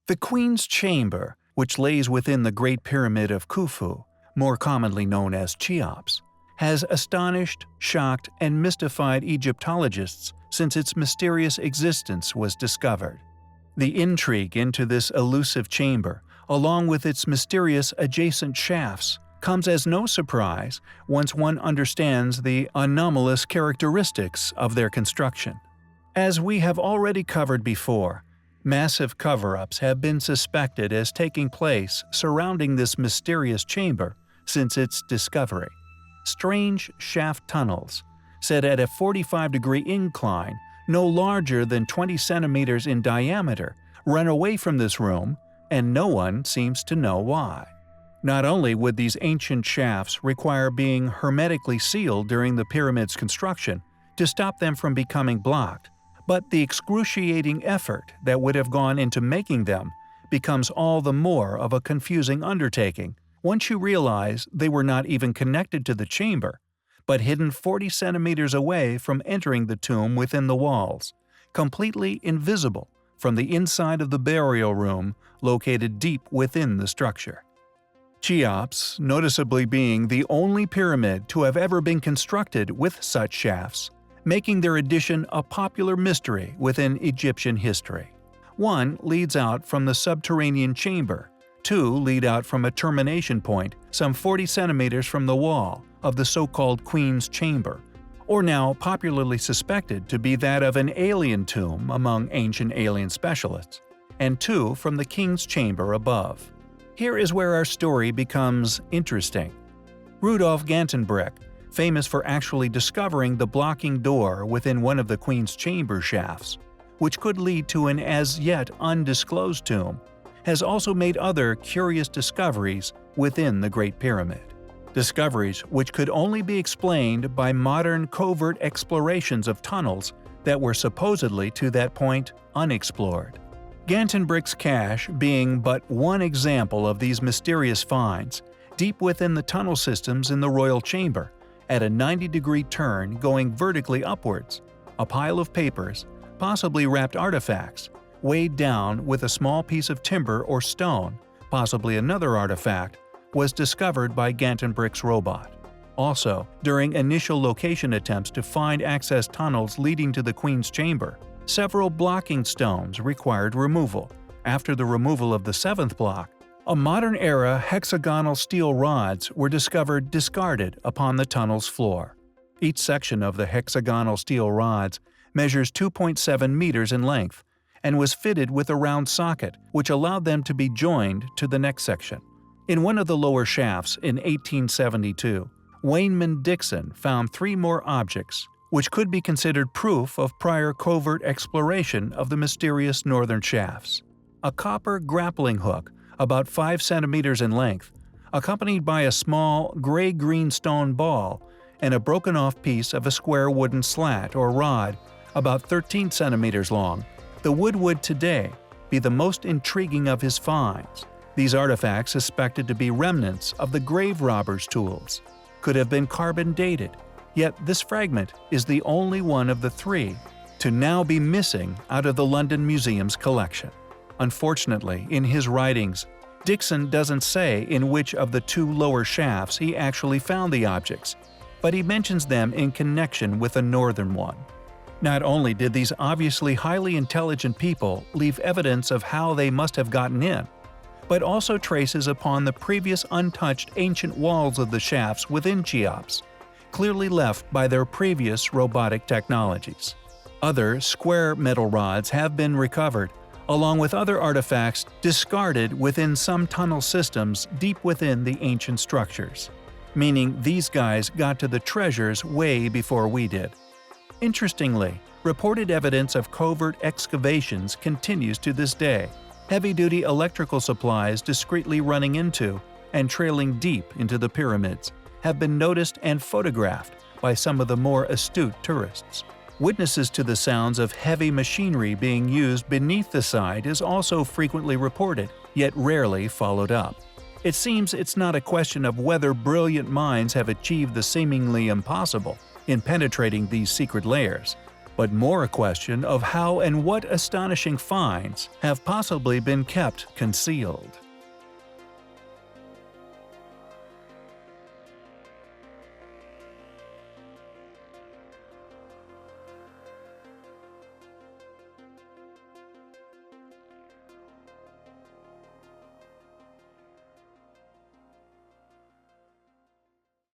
The Queen's Chamber, which lays within the Great Pyramid of Khufu, more commonly known as Cheops, has astonished, shocked, and mystified Egyptologists since its mysterious existence was discovered. The intrigue into this elusive chamber, along with its mysterious adjacent shafts, comes as no surprise once one understands the anomalous characteristics of their construction. As we have already covered before, massive cover-ups have been suspected as taking place surrounding this mysterious chamber since its discovery. Strange shaft tunnels, set at a 45-degree incline, no larger than 20 centimeters in diameter, run away from this room, and no one seems to know why. Not only would these ancient shafts require being hermetically sealed during the pyramid's construction to stop them from becoming blocked, but the excruciating effort that would have gone into making them becomes all the more of a confusing undertaking once you realize they were not even connected to the chamber, but hidden 40 centimeters away from entering the tomb within the walls, completely invisible from the inside of the burial room located deep within the structure. Cheops, noticeably being the only pyramid to have ever been constructed with such shafts, making their addition a popular mystery within Egyptian history. One leads out from the subterranean chamber, two lead out from a termination point some 40 centimeters from the wall of the so-called Queen's Chamber, or now popularly suspected to be that of an alien tomb among ancient alien specialists, and two from the King's Chamber above. Here is where our story becomes interesting. Rudolf Gantenbrink, famous for actually discovering the blocking door within one of the Queen's Chamber shafts, which could lead to an as-yet undisclosed tomb, has also made other curious discoveries within the Great Pyramid. Discoveries which could only be explained by modern covert explorations of tunnels that were supposedly to that point unexplored. Gantenbrink's cache being but one example of these mysterious finds, deep within the tunnel systems in the royal chamber, at a 90-degree turn going vertically upwards, a pile of papers, possibly wrapped artifacts, weighed down with a small piece of timber or stone, possibly another artifact, was discovered by Gantenbrink's robot. Also, during initial location attempts to find access tunnels leading to the Queen's Chamber, several blocking stones required removal. After the removal of the seventh block, a modern-era hexagonal steel rods were discovered discarded upon the tunnel's floor. Each section of the hexagonal steel rods measures 2.7 meters in length and was fitted with a round socket which allowed them to be joined to the next section. In one of the lower shafts in 1872, Wayneman Dixon found three more objects which could be considered proof of prior covert exploration of the mysterious northern shafts. A copper grappling hook about 5 centimeters in length, accompanied by a small gray-green stone ball and a broken-off piece of a square wooden slat or rod about 13 centimeters long. The wood would today be the most intriguing of his finds. These artifacts, suspected to be remnants of the grave robber's tools, could have been carbon-dated, yet this fragment is the only one of the three to now be missing out of the London Museum's collection. Unfortunately, in his writings, Dixon doesn't say in which of the two lower shafts he actually found the objects, but he mentions them in connection with the northern one. Not only did these obviously highly intelligent people leave evidence of how they must have gotten in, but also traces upon the previous untouched ancient walls of the shafts within Cheops, clearly left by their previous robotic technologies. Other square metal rods have been recovered, along with other artifacts discarded within some tunnel systems deep within the ancient structures, meaning these guys got to the treasures way before we did. Interestingly, reported evidence of covert excavations continues to this day. Heavy-duty electrical supplies discreetly running into and trailing deep into the pyramids have been noticed and photographed by some of the more astute tourists. Witnesses to the sounds of heavy machinery being used beneath the site is also frequently reported, yet rarely followed up. It seems it's not a question of whether brilliant minds have achieved the seemingly impossible in penetrating these secret layers, but more a question of how and what astonishing finds have possibly been kept concealed.